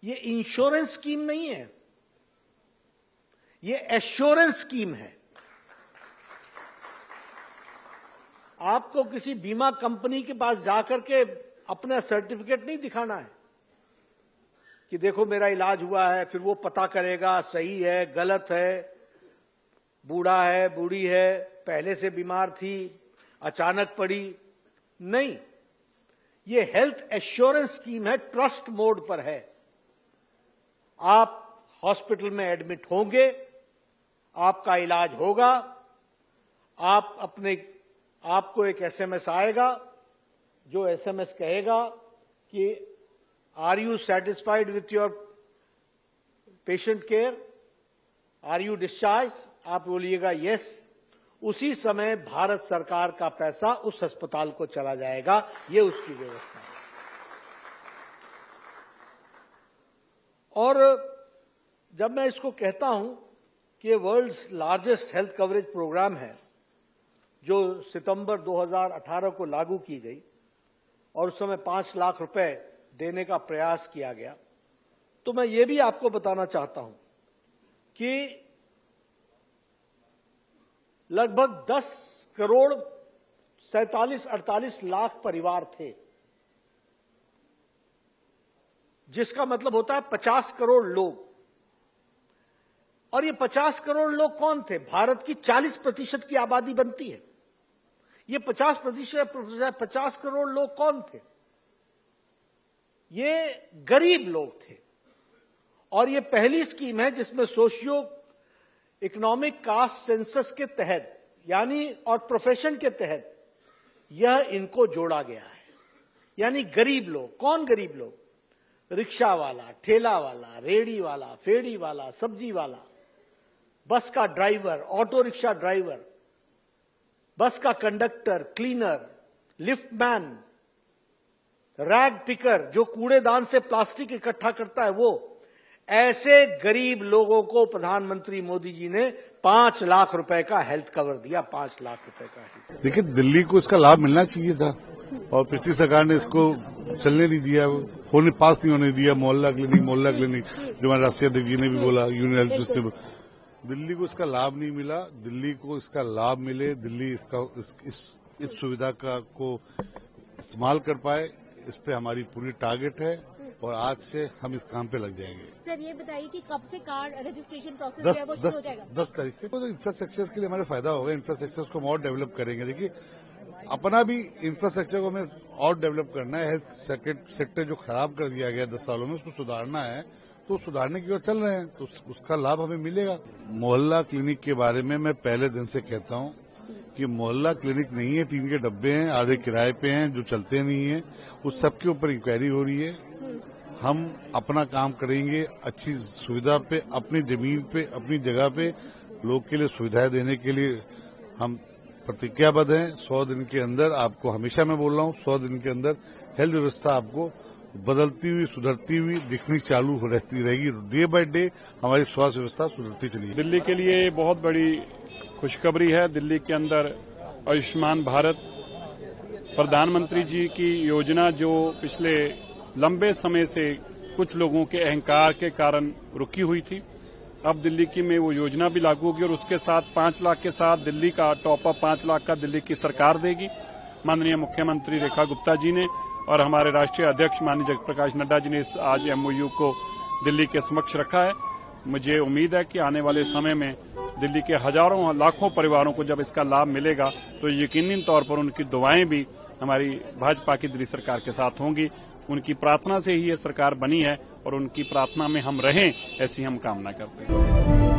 ये insurance scheme नहीं है, ये एश्योरेंस स्कीम है। आपको किसी बीमा कंपनी के पास जाकर के अपना सर्टिफिकेट नहीं दिखाना है कि देखो मेरा इलाज हुआ है, फिर वो पता करेगा सही है गलत है, बूढ़ा है बूढ़ी है, पहले से बीमार थी अचानक पड़ी। नहीं, ये हेल्थ एश्योरेंस स्कीम है, ट्रस्ट मोड पर है। आप हॉस्पिटल में एडमिट होंगे, आपका इलाज होगा, आपको एक एसएमएस आएगा जो एसएमएस कहेगा कि are you satisfied with your patient care, are you discharge, आप बोलिएगा यस। उसी समय भारत सरकार का पैसा उस अस्पताल को चला जाएगा। ये उसकी व्यवस्था है। और जब मैं इसको कहता हूं कि ये world's largest health coverage programme है जो सितंबर 2018 को लागू की गई और उस समय 5 लाख रुपए देने का प्रयास किया गया, तो मैं ये भी आपको बताना चाहता हूं कि लगभग 10 करोड़ 47-48 लाख परिवार थे, जिसका मतलब होता है 50 करोड़ लोग। और ये 50 करोड़ लोग कौन थे? भारत की 40% की आबादी बनती है। ये 50 करोड़ लोग कौन थे? ये गरीब लोग थे। और ये पहली स्कीम है जिसमें सोशियो इकोनॉमिक कास्ट सेंसस के तहत यानी और प्रोफेशन के तहत यह इनको जोड़ा गया है। यानी गरीब लोग, कौन गरीब लोग? रिक्शा वाला, ठेला वाला, रेड़ी वाला, फेड़ी वाला, सब्जी वाला, बस का ड्राइवर, ऑटो रिक्शा ड्राइवर, बस का conductor, cleaner, liftman, rag picker जो कूड़ेदान से प्लास्टिक इकट्ठा करता है, वो ऐसे गरीब लोगों को प्रधानमंत्री मोदी जी ने 5 लाख रुपए का हेल्थ कवर दिया। 5 लाख रुपए का। देखिए, दिल्ली को इसका लाभ मिलना चाहिए था और पिछली सरकार ने इसको चलने नहीं दिया, पास नहीं होने दिया। मोहल्ला क्लिनिक जो हमारे राष्ट्रीय अध्यक्ष जी ने भी बोला, यूनियन हेल्थ सिस्टम, दिल्ली को इसका लाभ नहीं मिला। दिल्ली को इसका लाभ मिले, दिल्ली इस सुविधा को इस्तेमाल कर पाए, इस पे हमारी पूरी टारगेट है और आज से हम इस काम पे लग जाएंगे। सर ये बताइए कि कब से कार्ड रजिस्ट्रेशन प्रोसेस जो है वो शुरू हो जाएगा? 10 तारीख से। तो इंफ्रास्ट्रक्चर के लिए हमारे फायदा होगा, इंफ्रास्ट्रक्चर को हम और डेवलप करेंगे। देखिए, अपना भी इंफ्रास्ट्रक्चर को हमें और डेवलप करना है। हेल्थ सेक्टर जो खराब कर दिया गया 10 सालों में, उसको सुधारना है, तो सुधारने की ओर चल रहे हैं, तो उसका लाभ हमें मिलेगा। मोहल्ला क्लिनिक के बारे में मैं पहले दिन से कहता हूं कि मोहल्ला क्लिनिक नहीं है, टीन के डब्बे हैं, आधे किराए पे हैं, जो चलते नहीं है, उस सबके ऊपर इंक्वायरी हो रही है। हम अपना काम करेंगे, अच्छी सुविधा पे, अपनी जमीन पे, अपनी जगह पे लोग के लिए सुविधाएं देने के लिए हम प्रतिज्ञाबद्ध हैं। 100 दिन के अंदर, आपको हमेशा मैं बोल रहा हूं, 100 दिन के अंदर हेल्थ व्यवस्था आपको बदलती हुई, सुधरती हुई दिखनी चालू रहती रहेगी। डे बाय डे हमारी स्वास्थ्य व्यवस्था सुधरती चली। दिल्ली के लिए बहुत बड़ी खुशखबरी है। दिल्ली के अंदर आयुष्मान भारत प्रधानमंत्री जी की योजना, जो पिछले लंबे समय से कुछ लोगों के अहंकार के कारण रुकी हुई थी, अब दिल्ली की में वो योजना भी लागू होगी और उसके साथ 5 लाख के साथ दिल्ली का टॉपअप 5 लाख का दिल्ली की सरकार देगी। माननीय मुख्यमंत्री रेखा गुप्ता जी ने और हमारे राष्ट्रीय अध्यक्ष माननीय जगत प्रकाश नड्डा जी ने आज एमओयू को दिल्ली के समक्ष रखा है। मुझे उम्मीद है कि आने वाले समय में दिल्ली के हजारों लाखों परिवारों को जब इसका लाभ मिलेगा तो यकीनी तौर पर उनकी दुआएं भी हमारी भाजपा की दिल्ली सरकार के साथ होंगी। उनकी प्रार्थना से ही ये सरकार बनी है और उनकी प्रार्थना में हम रहें, ऐसी हम कामना करते हैं।